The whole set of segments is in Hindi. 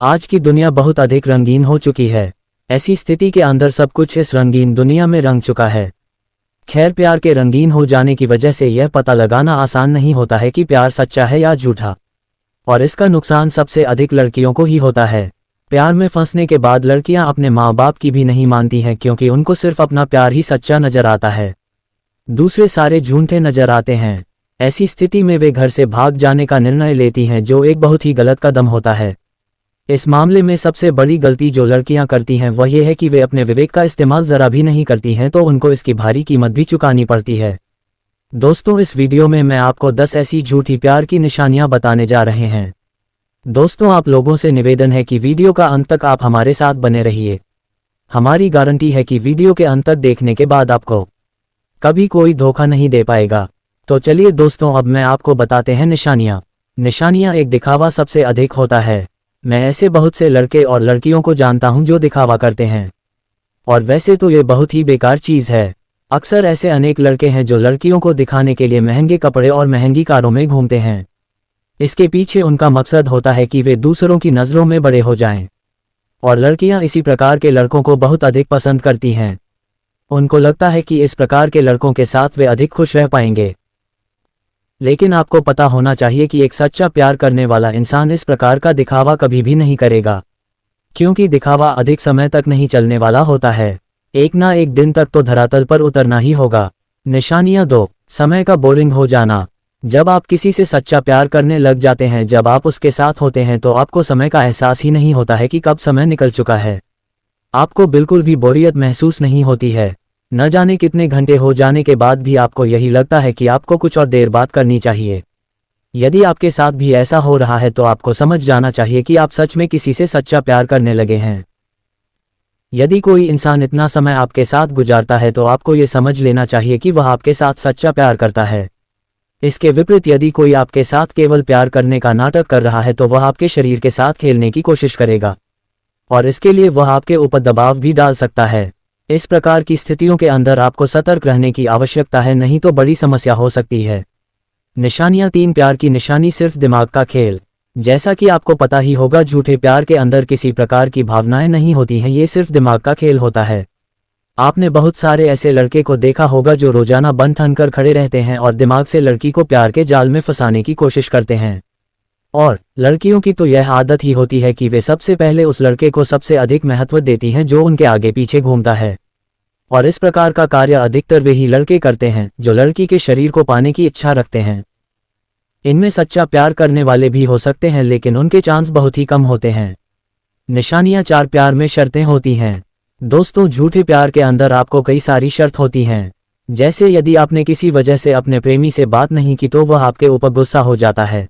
आज की दुनिया बहुत अधिक रंगीन हो चुकी है। ऐसी स्थिति के अंदर सब कुछ इस रंगीन दुनिया में रंग चुका है। खैर, प्यार के रंगीन हो जाने की वजह से यह पता लगाना आसान नहीं होता है कि प्यार सच्चा है या झूठा, और इसका नुकसान सबसे अधिक लड़कियों को ही होता है। प्यार में फंसने के बाद लड़कियां अपने माँ बाप की भी नहीं मानती हैं, क्योंकि उनको सिर्फ अपना प्यार ही सच्चा नजर आता है, दूसरे सारे झूठे नजर आते हैं। ऐसी स्थिति में वे घर से भाग जाने का निर्णय लेती हैं, जो एक बहुत ही गलत कदम होता है। इस मामले में सबसे बड़ी गलती जो लड़कियां करती हैं वह यह है कि वे अपने विवेक का इस्तेमाल जरा भी नहीं करती हैं, तो उनको इसकी भारी कीमत भी चुकानी पड़ती है। दोस्तों, इस वीडियो में मैं आपको 10 ऐसी झूठी प्यार की निशानियां बताने जा रहे हैं। दोस्तों, आप लोगों से निवेदन है कि वीडियो का अंत तक आप हमारे साथ बने रहिए। हमारी गारंटी है कि वीडियो के अंत तक देखने के बाद आपको कभी कोई धोखा नहीं दे पाएगा। तो चलिए दोस्तों, अब मैं आपको बताते हैं निशानियां। एक, दिखावा सबसे अधिक होता है। मैं ऐसे बहुत से लड़के और लड़कियों को जानता हूं जो दिखावा करते हैं, और वैसे तो ये बहुत ही बेकार चीज़ है। अक्सर ऐसे अनेक लड़के हैं जो लड़कियों को दिखाने के लिए महंगे कपड़े और महंगी कारों में घूमते हैं। इसके पीछे उनका मकसद होता है कि वे दूसरों की नज़रों में बड़े हो जाएं, और लड़कियां इसी प्रकार के लड़कों को बहुत अधिक पसंद करती हैं। उनको लगता है कि इस प्रकार के लड़कों के साथ वे अधिक खुश रह पाएंगे। लेकिन आपको पता होना चाहिए कि एक सच्चा प्यार करने वाला इंसान इस प्रकार का दिखावा कभी भी नहीं करेगा, क्योंकि दिखावा अधिक समय तक नहीं चलने वाला होता है। एक ना एक दिन तक तो धरातल पर उतरना ही होगा। निशानियां 2, समय का बोरिंग हो जाना। जब आप किसी से सच्चा प्यार करने लग जाते हैं, जब आप उसके साथ होते हैं, तो आपको समय का एहसास ही नहीं होता है कि कब समय निकल चुका है। आपको बिल्कुल भी बोरियत महसूस नहीं होती है। न जाने कितने घंटे हो जाने के बाद भी आपको यही लगता है कि आपको कुछ और देर बात करनी चाहिए। यदि आपके साथ भी ऐसा हो रहा है तो आपको समझ जाना चाहिए कि आप सच में किसी से सच्चा प्यार करने लगे हैं। यदि कोई इंसान इतना समय आपके साथ गुजारता है तो आपको ये समझ लेना चाहिए कि वह आपके साथ सच्चा प्यार करता है। इसके विपरीत, यदि कोई आपके साथ केवल प्यार करने का नाटक कर रहा है तो वह आपके शरीर के साथ खेलने की कोशिश करेगा, और इसके लिए वह आपके ऊपर दबाव भी डाल सकता है। इस प्रकार की स्थितियों के अंदर आपको सतर्क रहने की आवश्यकता है, नहीं तो बड़ी समस्या हो सकती है। निशानियां 3, प्यार की निशानी सिर्फ दिमाग का खेल। जैसा कि आपको पता ही होगा, झूठे प्यार के अंदर किसी प्रकार की भावनाएं नहीं होती हैं, ये सिर्फ दिमाग का खेल होता है। आपने बहुत सारे ऐसे लड़के को देखा होगा जो रोजाना बन ठन कर खड़े रहते हैं और दिमाग से लड़की को प्यार के जाल में फंसाने की कोशिश करते हैं। और लड़कियों की तो यह आदत ही होती है कि वे सबसे पहले उस लड़के को सबसे अधिक महत्व देती हैं जो उनके आगे पीछे घूमता है, और इस प्रकार का कार्य अधिकतर वे ही लड़के करते हैं जो लड़की के शरीर को पाने की इच्छा रखते हैं। इनमें सच्चा प्यार करने वाले भी हो सकते हैं, लेकिन उनके चांस बहुत ही कम होते हैं। निशानियां 4, प्यार में शर्तें होती हैं। दोस्तों, झूठे प्यार के अंदर आपको कई सारी शर्त होती हैं। जैसे यदि आपने किसी वजह से अपने प्रेमी से बात नहीं की तो वह आपके ऊपर गुस्सा हो जाता है।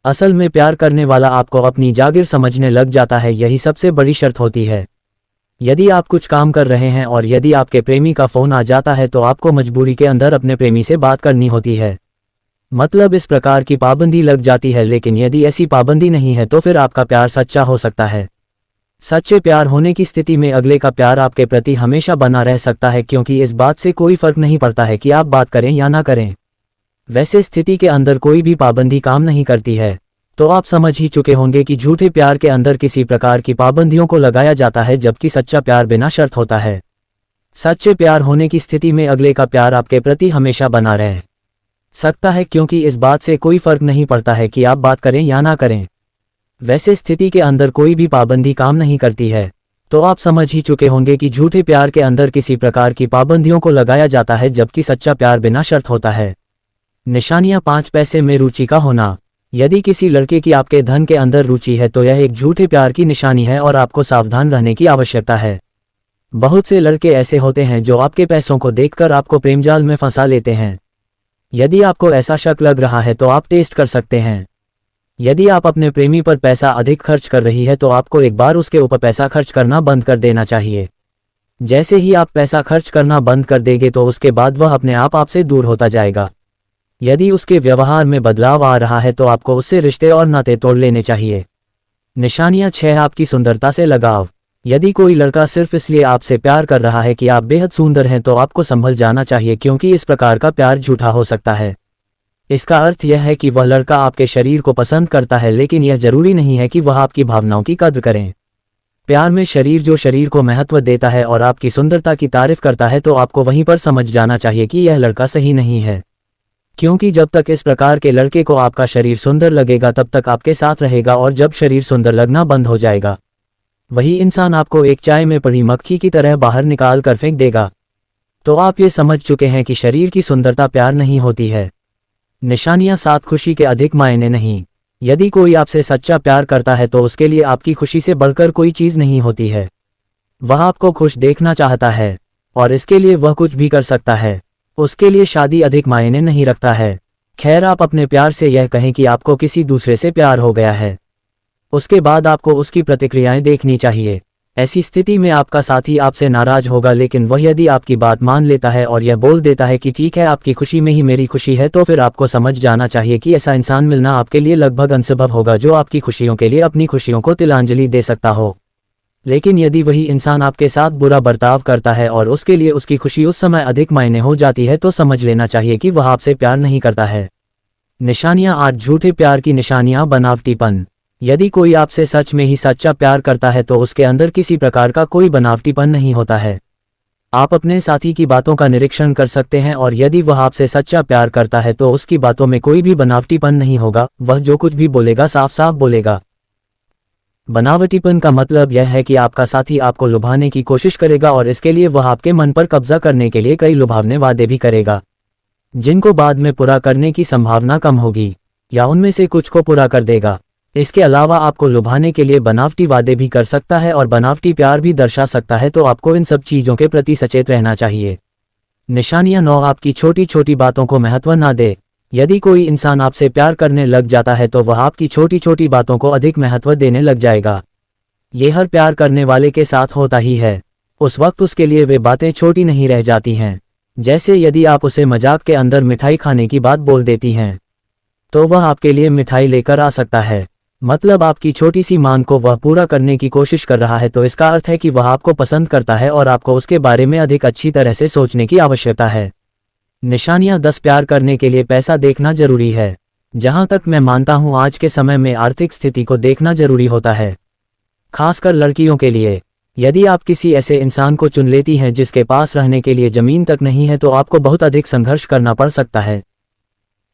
असल में प्यार करने वाला आपको अपनी जागीर समझने लग जाता है, यही सबसे बड़ी शर्त होती है। यदि आप कुछ काम कर रहे हैं और यदि आपके प्रेमी का फोन आ जाता है तो आपको मजबूरी के अंदर अपने प्रेमी से बात करनी होती है। मतलब इस प्रकार की पाबंदी लग जाती है। लेकिन यदि ऐसी पाबंदी नहीं है तो फिर आपका प्यार सच्चा हो सकता है। सच्चे प्यार होने की स्थिति में अगले का प्यार आपके प्रति हमेशा बना रह सकता है, क्योंकि इस बात से कोई फर्क नहीं पड़ता है कि आप बात करें या ना करें। वैसे स्थिति के अंदर कोई भी पाबंदी काम नहीं करती है। तो आप समझ ही चुके होंगे कि झूठे प्यार के अंदर किसी प्रकार की पाबंदियों को लगाया जाता है, जबकि सच्चा प्यार बिना शर्त होता है। सच्चे प्यार होने की स्थिति में अगले का प्यार आपके प्रति हमेशा बना रह सकता है, क्योंकि इस बात से कोई फर्क नहीं पड़ता है कि आप बात करें या ना करें। वैसे स्थिति के अंदर कोई भी पाबंदी काम नहीं करती है। तो आप समझ ही चुके होंगे कि झूठे प्यार के अंदर किसी प्रकार की पाबंदियों को लगाया जाता है, जबकि सच्चा प्यार बिना शर्त होता है। निशानियां 5, पैसे में रुचि का होना। यदि किसी लड़के की आपके धन के अंदर रुचि है तो यह एक झूठे प्यार की निशानी है, और आपको सावधान रहने की आवश्यकता है। बहुत से लड़के ऐसे होते हैं जो आपके पैसों को देखकर आपको प्रेमजाल में फंसा लेते हैं। यदि आपको ऐसा शक लग रहा है तो आप टेस्ट कर सकते हैं। यदि आप अपने प्रेमी पर पैसा अधिक खर्च कर रही है तो आपको एक बार उसके ऊपर पैसा खर्च करना बंद कर देना चाहिए। जैसे ही आप पैसा खर्च करना बंद कर देंगे तो उसके बाद वह अपने आप आपसे दूर होता जाएगा। यदि उसके व्यवहार में बदलाव आ रहा है तो आपको उससे रिश्ते और नाते तोड़ लेने चाहिए। निशानियां 6, आपकी सुंदरता से लगाव। यदि कोई लड़का सिर्फ इसलिए आपसे प्यार कर रहा है कि आप बेहद सुंदर हैं तो आपको संभल जाना चाहिए, क्योंकि इस प्रकार का प्यार झूठा हो सकता है। इसका अर्थ यह है कि वह लड़का आपके शरीर को पसंद करता है, लेकिन यह जरूरी नहीं है कि वह आपकी भावनाओं की कद्र करें। प्यार में शरीर जो शरीर को महत्व देता है और आपकी सुंदरता की तारीफ करता है, तो आपको वहीं पर समझ जाना चाहिए कि यह लड़का सही नहीं है। क्योंकि जब तक इस प्रकार के लड़के को आपका शरीर सुंदर लगेगा तब तक आपके साथ रहेगा, और जब शरीर सुंदर लगना बंद हो जाएगा वही इंसान आपको एक चाय में पड़ी मक्खी की तरह बाहर निकाल कर फेंक देगा। तो आप ये समझ चुके हैं कि शरीर की सुंदरता प्यार नहीं होती है। निशानियां साथ खुशी के अधिक मायने नहीं। यदि कोई आपसे सच्चा प्यार करता है तो उसके लिए आपकी खुशी से बढ़कर कोई चीज़ नहीं होती है। वह आपको खुश देखना चाहता है और इसके लिए वह कुछ भी कर सकता है। उसके लिए शादी अधिक मायने नहीं रखता है। खैर, आप अपने प्यार से यह कहें कि आपको किसी दूसरे से प्यार हो गया है, उसके बाद आपको उसकी प्रतिक्रियाएं देखनी चाहिए। ऐसी स्थिति में आपका साथी आपसे नाराज होगा, लेकिन वह यदि आपकी बात मान लेता है और यह बोल देता है कि ठीक है, आपकी खुशी में ही मेरी खुशी है, तो फिर आपको समझ जाना चाहिए कि ऐसा इंसान मिलना आपके लिए लगभग असंभव होगा जो आपकी खुशियों के लिए अपनी खुशियों को तिलांजलि दे सकता हो। लेकिन यदि वही इंसान आपके साथ बुरा बर्ताव करता है और उसके लिए उसकी खुशी उस समय अधिक मायने हो जाती है, तो समझ लेना चाहिए कि वह आपसे प्यार नहीं करता है। निशानियां 8 झूठे प्यार की निशानियां। बनावटीपन। यदि कोई आपसे सच में ही सच्चा प्यार करता है तो उसके अंदर किसी प्रकार का कोई बनावटीपन नहीं होता है। आप अपने साथी की बातों का निरीक्षण कर सकते हैं, और यदि वह आपसे सच्चा प्यार करता है तो उसकी बातों में कोई भी बनावटीपन नहीं होगा। वह जो कुछ भी बोलेगा साफ साफ बोलेगा। बनावटीपन का मतलब यह है कि आपका साथी आपको लुभाने की कोशिश करेगा और इसके लिए वह आपके मन पर कब्जा करने के लिए कई लुभावने वादे भी करेगा, जिनको बाद में पूरा करने की संभावना कम होगी, या उनमें से कुछ को पूरा कर देगा। इसके अलावा आपको लुभाने के लिए बनावटी वादे भी कर सकता है और बनावटी प्यार भी दर्शा सकता है, तो आपको इन सब चीज़ों के प्रति सचेत रहना चाहिए। निशानियां 9। आपकी छोटी छोटी बातों को महत्व ना दे। यदि कोई इंसान आपसे प्यार करने लग जाता है तो वह आपकी छोटी छोटी बातों को अधिक महत्व देने लग जाएगा। ये हर प्यार करने वाले के साथ होता ही है। उस वक्त उसके लिए वे बातें छोटी नहीं रह जाती हैं। जैसे यदि आप उसे मजाक के अंदर मिठाई खाने की बात बोल देती हैं तो वह आपके लिए मिठाई लेकर आ सकता है। मतलब आपकी छोटी सी मांग को वह पूरा करने की कोशिश कर रहा है, तो इसका अर्थ है कि वह आपको पसंद करता है और आपको उसके बारे में अधिक अच्छी तरह से सोचने की आवश्यकता है। निशानियां 10। प्यार करने के लिए पैसा देखना जरूरी है। जहां तक मैं मानता हूं, आज के समय में आर्थिक स्थिति को देखना जरूरी होता है, खासकर लड़कियों के लिए। यदि आप किसी ऐसे इंसान को चुन लेती हैं जिसके पास रहने के लिए जमीन तक नहीं है, तो आपको बहुत अधिक संघर्ष करना पड़ सकता है।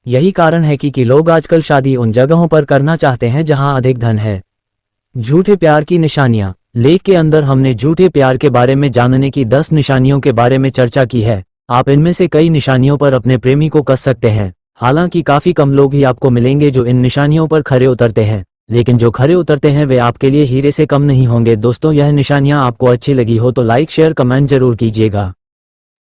यही कारण है कि लोग आजकल शादी उन जगहों पर करना चाहते हैं जहां अधिक धन है। झूठे प्यार की निशानियां। लेख के अंदर हमने झूठे प्यार के बारे में जानने की 10 निशानियों के बारे में चर्चा की है। आप इनमें से कई निशानियों पर अपने प्रेमी को कस सकते हैं। हालांकि काफी कम लोग ही आपको मिलेंगे जो इन निशानियों पर खरे उतरते हैं, लेकिन जो खरे उतरते हैं वे आपके लिए हीरे से कम नहीं होंगे। दोस्तों, यह निशानियां आपको अच्छी लगी हो तो लाइक शेयर कमेंट जरूर कीजिएगा।